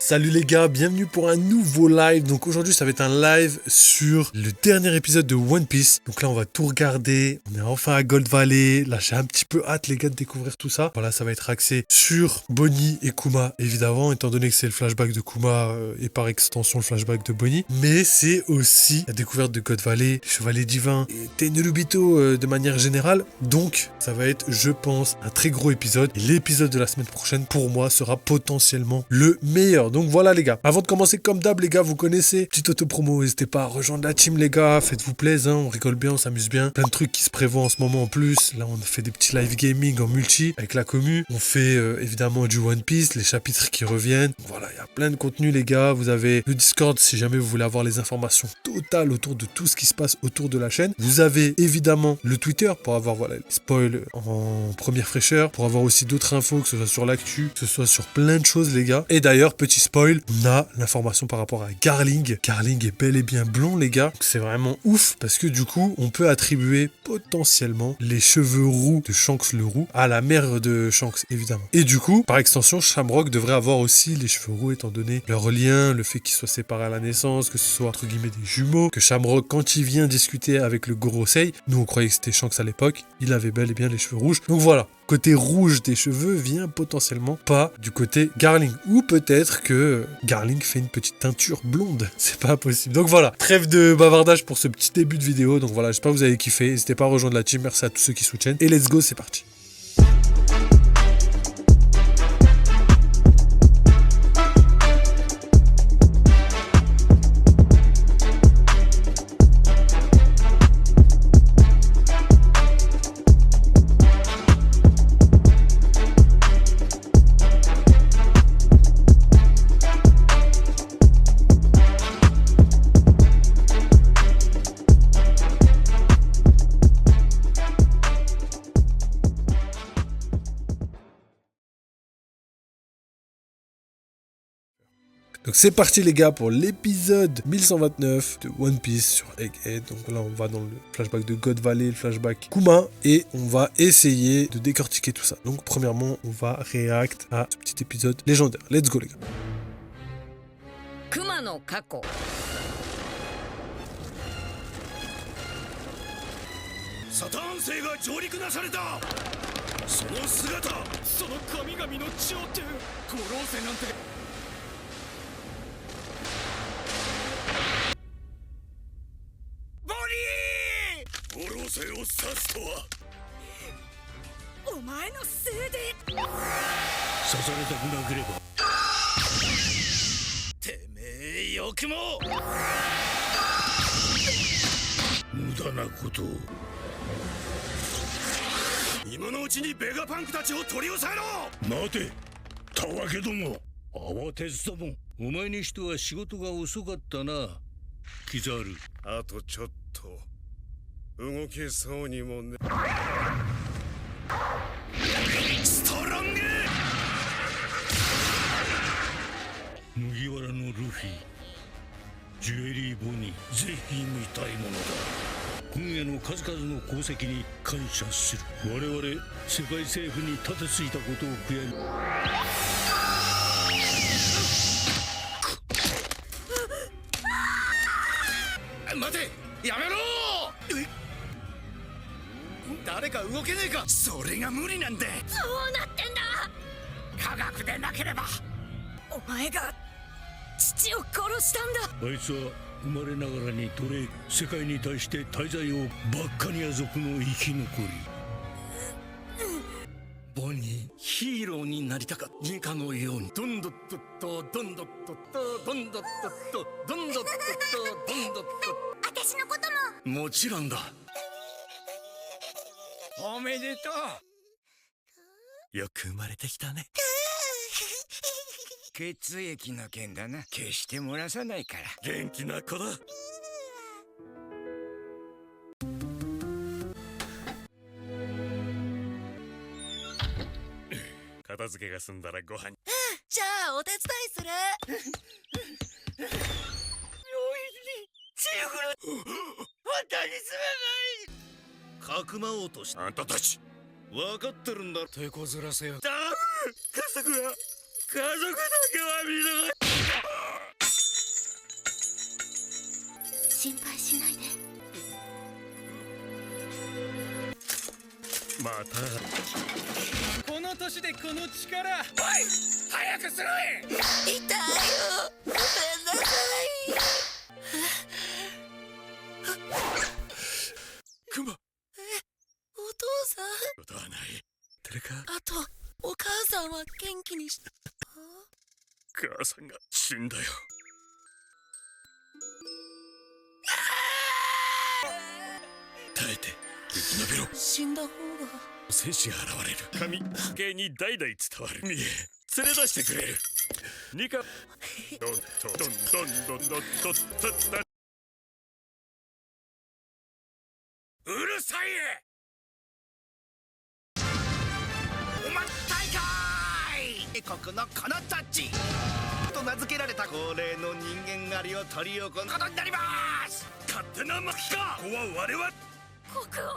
Salut les gars, bienvenue pour un nouveau live. Donc aujourd'hui ça va être un live sur le dernier épisode de One Piece. Donc là on va tout regarder, on est enfin à Gold Valley. Là j'ai un petit peu hâte les gars de découvrir tout ça. Voilà, ça va être axé sur Bonnie et Kuma évidemment, étant donné que c'est le flashback de Kuma et par extension le flashback de Bonnie. Mais c'est aussi la découverte de Gold Valley, les Chevaliers Divins et Tenryubito de manière générale. Donc ça va être, je pense, un très gros épisode. Et l'épisode de la semaine prochaine pour moi sera potentiellement le meilleur. Donc voilà les gars, avant de commencer comme d'hab les gars, vous connaissez, petite auto-promo, n'hésitez pas à rejoindre la team les gars, faites-vous plaisir, on rigole bien, on s'amuse bien, plein de trucs qui se prévoient en ce moment en plus, là on fait des petits live gaming en multi avec la commu, on fait évidemment du One Piece, les chapitres qui reviennent, voilà il y a plein de contenu les gars, vous avez le Discord si jamais vous voulez avoir les informations totales autour de tout ce qui se passe autour de la chaîne, vous avez évidemment le Twitter pour avoir voilà, les spoils en première fraîcheur, pour avoir aussi d'autres infos, que ce soit sur l'actu, que ce soit sur plein de choses les gars, et d'ailleurs petit spoil, on a l'information par rapport à Garling. Garling est bel et bien blond les gars. C'est vraiment ouf parce que du coup on peut attribuer potentiellement les cheveux roux de Shanks le roux à la mère de Shanks évidemment. Et du coup par extension Shamrock devrait avoir aussi les cheveux roux étant donné leur lien, le fait qu'ils soient séparés à la naissance, que ce soit entre guillemets des jumeaux, que Shamrock quand il vient discuter avec le Gorosei, nous on croyait que c'était Shanks à l'époque, il avait bel et bien les cheveux rouges. Donc voilà. Côté rouge des cheveux vient potentiellement pas du côté Garling. Ou peut-être que Garling fait une petite teinture blonde. C'est pas possible. Donc voilà, trêve de bavardage pour ce petit début de vidéo. Donc voilà, j'espère que vous avez kiffé. N'hésitez pas à rejoindre la team. Merci à tous ceux qui soutiennent. Et let's go, c'est parti. Donc c'est parti les gars pour l'épisode 1129 de One Piece sur Egghead. Donc là on va dans le flashback de God Valley, le flashback Kuma et on va essayer de décortiquer tout ça. Donc premièrement on va react à ce petit épisode légendaire. Let's go les gars. Kuma no kako. Satan 星が上陸なされた。その姿、その神々の血をって五老星なんて。五老星を刺すとは。お前のせいで刺されたくなければ。てめえよくも無駄なことを。今のうちにベガパンクたちを取り押さえろ。待て、たわけども。慌てずとも。お前にしては仕事が遅かったな、キザル。あとちょっと動けそうにもね。ストロング。麦わらのルフィ、ジュエリー・ボニー、ぜひ見たいものだ。軍への数々の功績に感謝する。我々世界政府に立てついたことを悔やみ。待て、やめろ。誰か動けねえか。それが無理なんで。そうなってんだ。科学でなければ。お前が父を殺したんだ。あいつは生まれながらに奴隷、世界に対して大罪をバッカニア族の生き残り。ボニー、ヒーローになりたかった。かのように。どんどっとっと、どんどっとっと、どんどっとっと、どんどっとっと、どんどっと。私のことも。もちろんだ。おめでとう。よく生まれてきたね。血液の件だな。決して漏らさないから。元気な子だ。片付けが済んだらご飯。じゃあお手伝いする。チーフル。本当にすまない。かくまおうとした。あんたたち分かってるんだ。手こずらせよ。だ。家族だけは見逃心配しないで。またこの年でこの力。早くしろい。痛いよ。ごめんなさい。クマお父さん。ことはない誰かあと、お母さんは元気にし。母さんが死んだよ耐えて生き延びろ死んだ方が。戦士が現れる神家に代々伝わる三重連れ出してくれるニカドンドンドンドンドンドンドンうるさいおまったいかーい。国のこのタッチと名付けられた恒例の人間狩りを執り行うことになります。勝手な巻きかここは我々国王。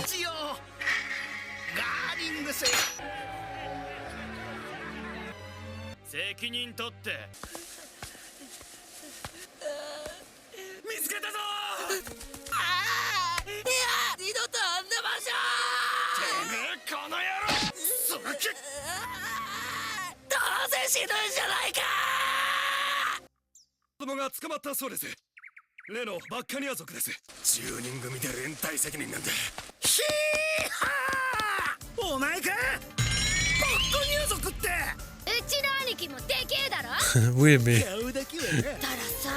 ジオガーリングス責任取って見つけたぞああ。いや、二度とあんな場所。てめえこの野郎すげえどうせ死ぬんじゃないか。子供が捕まったそうです例のバッカニア族です10人組で連帯責任なんだヒーハー。お前かバッカニア族ってうちの兄貴もでけえだろ。 Oui, mais 顔だけはな。だらさ。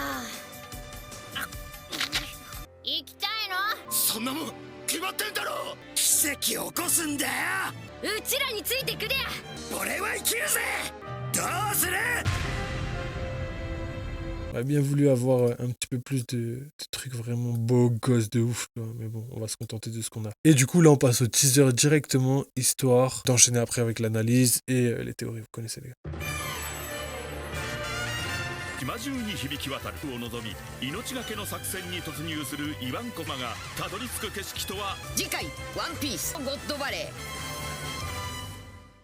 行きたいの？そんなもん決まってんだろ奇跡起こすんだよ。うちらについてくれや。俺は生きるぜ。どうする。on a bien voulu avoir un petit peu plus de trucs vraiment beaux gosses de ouf, tu vois, mais bon, on va se contenter de ce qu'on a. Et du coup, là, on passe au teaser directement, histoire d'enchaîner après avec l'analyse et les théories, vous connaissez les gars. 島中に響き渡るを望み命がけの作戦に突入するイワンコマがたどり着く景色とは。次回ワンピースゴッドバレー。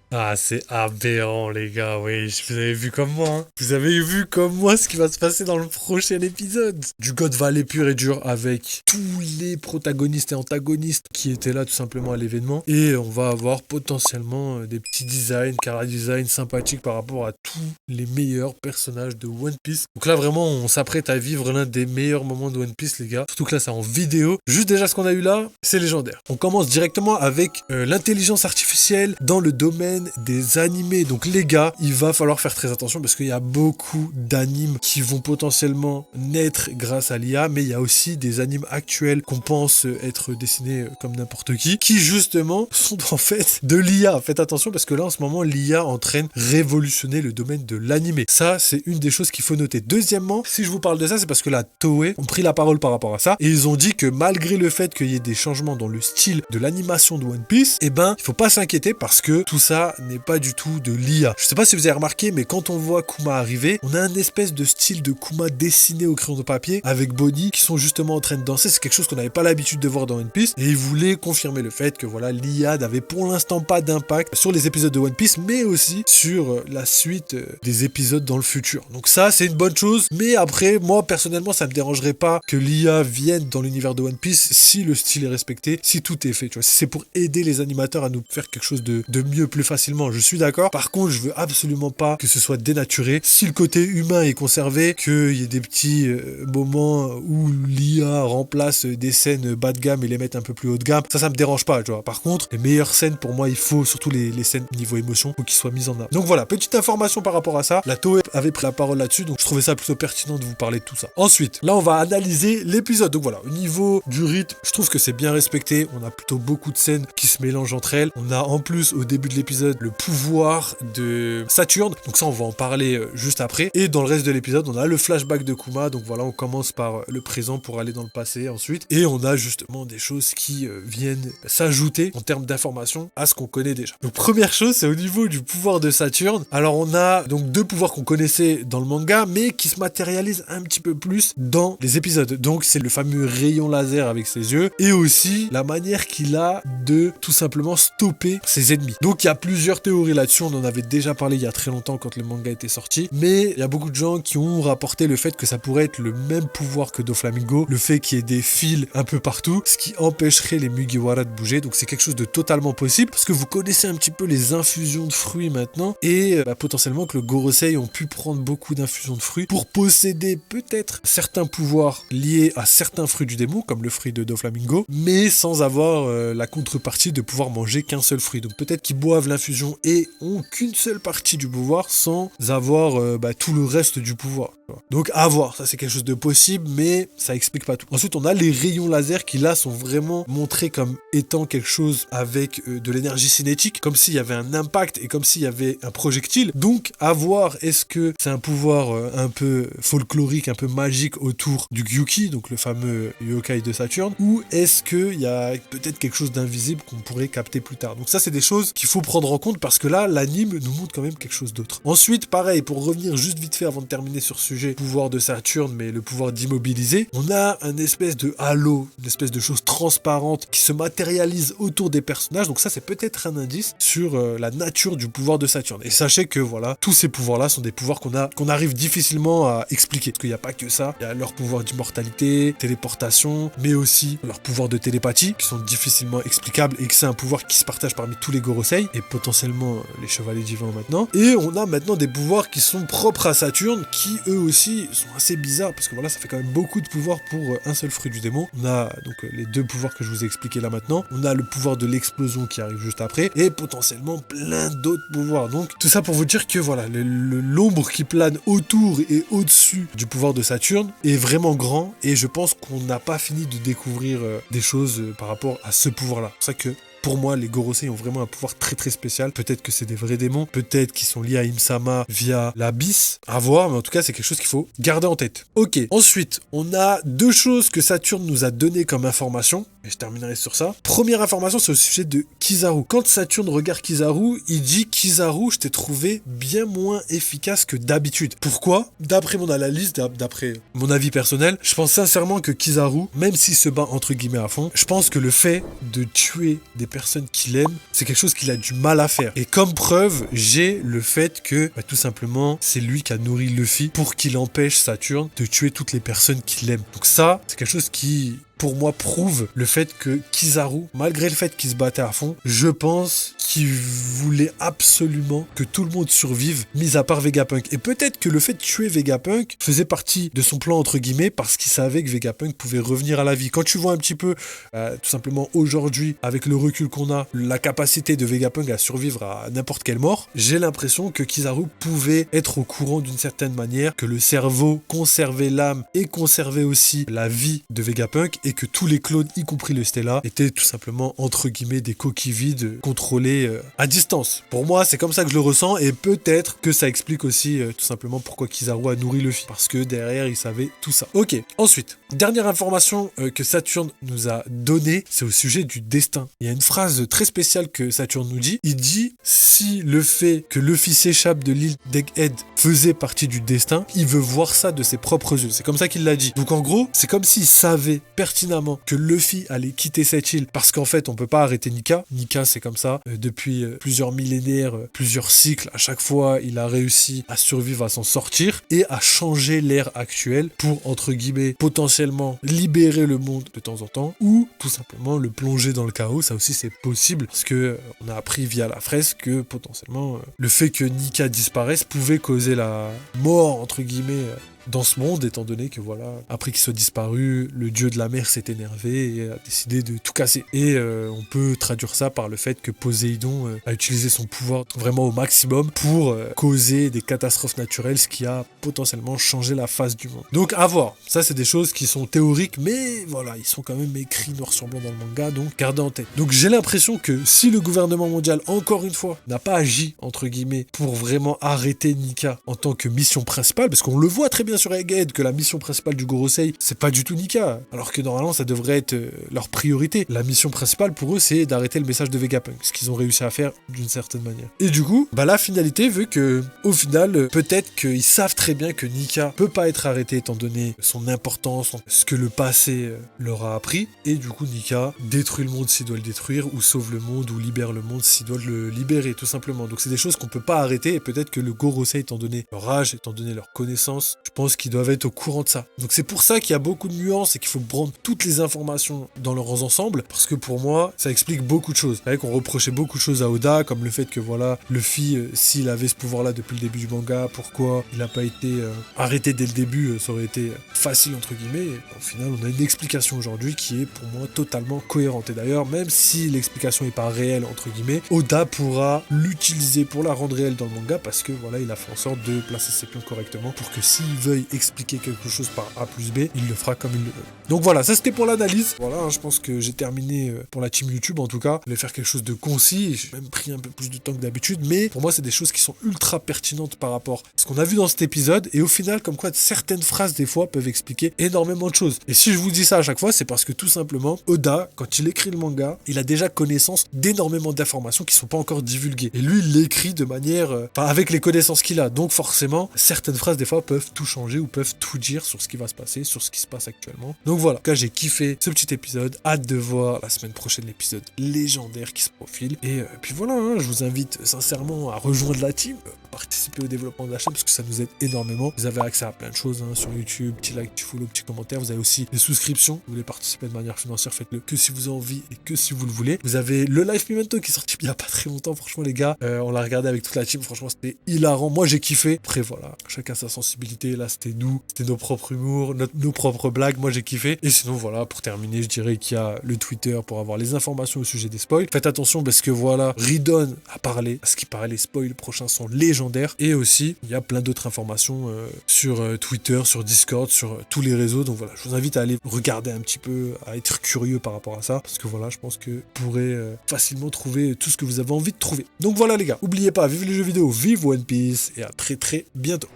Ah, c'est aberrant, les gars, oui, vous avez vu comme moi, hein. Vous avez vu comme moi ce qui va se passer dans le prochain épisode. Du God Valley pur et dur avec tous les protagonistes et antagonistes qui étaient là tout simplement à l'événement. Et on va avoir potentiellement des petits designs, chara-design sympathiques par rapport à tous les meilleurs personnages de One Piece. Donc là, vraiment, on s'apprête à vivre l'un des meilleurs moments de One Piece, les gars. Surtout que là, c'est en vidéo. Juste déjà, ce qu'on a eu là, c'est légendaire. On commence directement avec l'intelligence artificielle dans le domaine des animés. Donc les gars, il va falloir faire très attention parce qu'il y a beaucoup d'animes qui vont potentiellement naître grâce à l'IA, mais il y a aussi des animes actuels qu'on pense être dessinés comme n'importe qui justement sont en fait de l'IA. Faites attention parce que là en ce moment l'IA entraîne révolutionner le domaine de l'animé. Ça c'est une des choses qu'il faut noter. Deuxièmement, si je vous parle de ça, c'est parce que la Toei ont pris la parole par rapport à ça et ils ont dit que malgré le fait qu'il y ait des changements dans le style de l'animation de One Piece, eh ben il faut pas s'inquiéter parce que tout ça n'est pas du tout de l'IA. Je sais pas si vous avez remarqué, mais quand on voit Kuma arriver, on a un espèce de style de Kuma dessiné au crayon de papier avec Bonnie qui sont justement en train de danser. C'est quelque chose qu'on n'avait pas l'habitude de voir dans One Piece et ils voulaient confirmer le fait que voilà, l'IA n'avait pour l'instant pas d'impact sur les épisodes de One Piece, mais aussi sur la suite des épisodes dans le futur. Donc ça, c'est une bonne chose, mais après, moi personnellement, ça me dérangerait pas que l'IA vienne dans l'univers de One Piece si le style est respecté, si tout est fait, tu vois. Si c'est pour aider les animateurs à nous faire quelque chose de mieux plus facilement, je suis d'accord. Par contre, je veux absolument pas que ce soit dénaturé. Si le côté humain est conservé, qu'il y ait des petits moments où l'IA remplace des scènes bas de gamme et les met un peu plus haut de gamme, ça me dérange pas, tu vois. Par contre, les meilleures scènes pour moi, il faut surtout les scènes niveau émotion, faut qu'ils soient mises en avant. Donc voilà, petite information par rapport à ça. La Toei avait pris la parole là-dessus, donc je trouvais ça plutôt pertinent de vous parler de tout ça. Ensuite, là, on va analyser l'épisode. Donc voilà, au niveau du rythme, je trouve que c'est bien respecté. On a plutôt beaucoup de scènes qui se mélangent entre elles. On a en plus, au début de l'épisode, le pouvoir de Saturne. Donc ça, on va en parler juste après. Et dans le reste de l'épisode, on a le flashback de Kuma. Donc voilà, on commence par le présent pour aller dans le passé ensuite. Et on a justement des choses qui viennent s'ajouter en termes d'informations à ce qu'on connaît déjà. Donc première chose, c'est au niveau du pouvoir de Saturne. Alors on a donc deux pouvoirs qu'on connaissait dans le manga, mais qui se matérialisent un petit peu plus dans les épisodes. Donc c'est le fameux rayon laser avec ses yeux et aussi la manière qu'il a de tout simplement stopper ses ennemis. Donc il y a plusieurs plusieurs théories là-dessus, on en avait déjà parlé il y a très longtemps quand le manga était sorti, mais il y a beaucoup de gens qui ont rapporté le fait que ça pourrait être le même pouvoir que Doflamingo, le fait qu'il y ait des fils un peu partout, ce qui empêcherait les Mugiwara de bouger, donc c'est quelque chose de totalement possible, parce que vous connaissez un petit peu les infusions de fruits maintenant, et potentiellement que le Gorosei ont pu prendre beaucoup d'infusions de fruits pour posséder peut-être certains pouvoirs liés à certains fruits du démon, comme le fruit de Doflamingo, mais sans avoir la contrepartie de pouvoir manger qu'un seul fruit. Donc peut-être qu'ils boivent l'infusion et ont qu'une seule partie du pouvoir sans avoir tout le reste du pouvoir. Donc à voir, ça c'est quelque chose de possible, mais ça explique pas tout. Ensuite on a les rayons laser qui là sont vraiment montrés comme étant quelque chose avec de l'énergie cinétique, comme s'il y avait un impact et comme s'il y avait un projectile. Donc à voir, est-ce que c'est un pouvoir un peu folklorique, un peu magique autour du Gyuki, donc le fameux yokai de Saturne, ou est-ce qu'il y a peut-être quelque chose d'invisible qu'on pourrait capter plus tard. Donc ça c'est des choses qu'il faut prendre en compte parce que là l'anime nous montre quand même quelque chose d'autre. Ensuite pareil, pour revenir juste vite fait avant de terminer sur ce sujet, pouvoir de Saturne mais le pouvoir d'immobiliser, on a un espèce de halo, une espèce de chose transparente qui se matérialise autour des personnages, donc ça c'est peut-être un indice sur la nature du pouvoir de Saturne. Et sachez que voilà, tous ces pouvoirs là sont des pouvoirs qu'on arrive difficilement à expliquer, parce qu'il n'y a pas que ça, il y a leur pouvoir d'immortalité, téléportation, mais aussi leur pouvoir de télépathie, qui sont difficilement explicables et que c'est un pouvoir qui se partage parmi tous les Gorosei, et potentiellement les chevaliers divins maintenant. Et on a maintenant des pouvoirs qui sont propres à Saturne, qui eux aussi sont assez bizarres, parce que voilà, ça fait quand même beaucoup de pouvoirs pour un seul fruit du démon. On a donc les deux pouvoirs que je vous ai expliqués là maintenant, on a le pouvoir de l'explosion qui arrive juste après, et potentiellement plein d'autres pouvoirs. Donc tout ça pour vous dire que voilà, l'ombre qui plane autour et au-dessus du pouvoir de Saturne est vraiment grand, et je pense qu'on n'a pas fini de découvrir des choses par rapport à ce pouvoir-là. C'est pour ça que pour moi, les Gorosei ont vraiment un pouvoir très très spécial. Peut-être que c'est des vrais démons, peut-être qu'ils sont liés à Im-sama via l'abysse, à voir, mais en tout cas c'est quelque chose qu'il faut garder en tête. Ok, ensuite, on a deux choses que Saturne nous a données comme information, et je terminerai sur ça. Première information, c'est au sujet de Kizaru. Quand Saturne regarde Kizaru, il dit « Kizaru, je t'ai trouvé bien moins efficace que d'habitude. » Pourquoi ? D'après mon analyse, d'après mon avis personnel, je pense sincèrement que Kizaru, même s'il se bat entre guillemets à fond, je pense que le fait de tuer des personnes qu'il aime, c'est quelque chose qu'il a du mal à faire. Et comme preuve, j'ai le fait que, tout simplement, c'est lui qui a nourri Luffy pour qu'il empêche Saturne de tuer toutes les personnes qu'il aime. Donc ça, c'est quelque chose qui, pour moi, prouve le fait que Kizaru, malgré le fait qu'il se battait à fond, je pense qu'il voulait absolument que tout le monde survive, mis à part Vegapunk. Et peut-être que le fait de tuer Vegapunk faisait partie de son plan, entre guillemets, parce qu'il savait que Vegapunk pouvait revenir à la vie. Quand tu vois un petit peu, tout simplement aujourd'hui, avec le recul qu'on a, la capacité de Vegapunk à survivre à n'importe quelle mort, j'ai l'impression que Kizaru pouvait être au courant d'une certaine manière, que le cerveau conservait l'âme et conservait aussi la vie de Vegapunk, et que tous les clones, y compris le Stella, étaient tout simplement, entre guillemets, des coquilles vides contrôlées à distance. Pour moi, c'est comme ça que je le ressens, et peut-être que ça explique aussi tout simplement pourquoi Kizaru a nourri Luffy, parce que derrière, il savait tout ça. Ok, ensuite, dernière information que Saturne nous a donnée, c'est au sujet du destin. Il y a une phrase très spéciale que Saturne nous dit, il dit « Si le fait que Luffy s'échappe de l'île d'Egghead faisait partie du destin, il veut voir ça de ses propres yeux. » C'est comme ça qu'il l'a dit. Donc en gros, c'est comme s'il savait pertinemment que Luffy allait quitter cette île, parce qu'en fait, on peut pas arrêter Nika. Nika, c'est comme ça. Depuis plusieurs millénaires, plusieurs cycles, à chaque fois, il a réussi à survivre, à s'en sortir, et à changer l'ère actuelle pour, entre guillemets, potentiellement libérer le monde de temps en temps, ou tout simplement le plonger dans le chaos. Ça aussi, c'est possible, parce que on a appris via la fresque que potentiellement, le fait que Nika disparaisse pouvait causer la mort, entre guillemets, dans ce monde, étant donné que voilà, après qu'il soit disparu, le dieu de la mer s'est énervé et a décidé de tout casser. Et on peut traduire ça par le fait que Poséidon a utilisé son pouvoir vraiment au maximum pour causer des catastrophes naturelles, ce qui a potentiellement changé la face du monde. Donc à voir, ça c'est des choses qui sont théoriques, mais voilà, ils sont quand même écrits noir sur blanc dans le manga, donc gardez en tête. Donc j'ai l'impression que si le gouvernement mondial, encore une fois, n'a pas agi, entre guillemets, pour vraiment arrêter Nika en tant que mission principale, parce qu'on le voit très bien bien sur Egghead que la mission principale du Gorosei, c'est pas du tout Nika, alors que normalement ça devrait être leur priorité. La mission principale pour eux, c'est d'arrêter le message de Vegapunk, ce qu'ils ont réussi à faire d'une certaine manière. Et du coup, la finalité veut que, au final, peut-être qu'ils savent très bien que Nika peut pas être arrêté étant donné son importance, ce que le passé leur a appris, et du coup Nika détruit le monde s'il doit le détruire, ou sauve le monde, ou libère le monde s'il doit le libérer, tout simplement. Donc c'est des choses qu'on peut pas arrêter, et peut-être que le Gorosei, étant donné leur âge, étant donné leur connaissance, je pense qu'ils doivent être au courant de ça. Donc c'est pour ça qu'il y a beaucoup de nuances, et qu'il faut prendre toutes les informations dans leur ensemble, parce que pour moi, ça explique beaucoup de choses. Vous savez qu'on reprochait beaucoup de choses à Oda, comme le fait que voilà, Luffy, s'il avait ce pouvoir-là depuis le début du manga, pourquoi il n'a pas été arrêté dès le début, ça aurait été facile entre guillemets. Et au final, on a une explication aujourd'hui qui est pour moi totalement cohérente. Et d'ailleurs, même si l'explication n'est pas réelle entre guillemets, Oda pourra l'utiliser pour la rendre réelle dans le manga, parce que voilà, il a fait en sorte de placer ses pions correctement pour que s'il veuille expliquer quelque chose par A plus B, il le fera comme il le veut. Donc voilà, ça c'était pour l'analyse. Voilà, je pense que j'ai terminé pour la team YouTube en tout cas. Je vais faire quelque chose de concis, j'ai même pris un peu plus de temps que d'habitude, mais pour moi c'est des choses qui sont ultra pertinentes par rapport à ce qu'on a vu dans cet épisode, et au final comme quoi certaines phrases des fois peuvent expliquer énormément de choses. Et si je vous dis ça à chaque fois, c'est parce que tout simplement Oda, quand il écrit le manga, il a déjà connaissance d'énormément d'informations qui sont pas encore divulguées, et lui il l'écrit de manière avec les connaissances qu'il a, donc forcément certaines phrases des fois peuvent tout changer ou peuvent tout dire sur ce qui va se passer, sur ce qui se passe actuellement. Donc voilà, en tout cas j'ai kiffé ce petit épisode, hâte de voir la semaine prochaine l'épisode légendaire qui se profile, et puis voilà, je vous invite sincèrement à rejoindre la team, participer au développement de la chaîne parce que ça nous aide énormément. Vous avez accès à plein de choses sur YouTube, petit like, petit follow, petit commentaire. Vous avez aussi des souscriptions. Vous voulez participer de manière financière, faites-le que si vous avez envie et que si vous le voulez. Vous avez le Live Memento qui est sorti il y a pas très longtemps. Franchement les gars, on l'a regardé avec toute la team. Franchement c'était hilarant. Moi j'ai kiffé. Après voilà, chacun sa sensibilité. Là c'était nous, c'était nos propres humours, nos propres blagues. Moi j'ai kiffé. Et sinon voilà, pour terminer, je dirais qu'il y a le Twitter pour avoir les informations au sujet des spoils. Faites attention parce que voilà, Ridon a parlé. À ce qui paraît, les spoils prochains sont légendaires. Et aussi, il y a plein d'autres informations sur Twitter, sur Discord, sur tous les réseaux. Donc voilà, je vous invite à aller regarder un petit peu, à être curieux par rapport à ça. Parce que voilà, je pense que vous pourrez facilement trouver tout ce que vous avez envie de trouver. Donc voilà les gars, n'oubliez pas, vive les jeux vidéo, vive One Piece et à très très bientôt.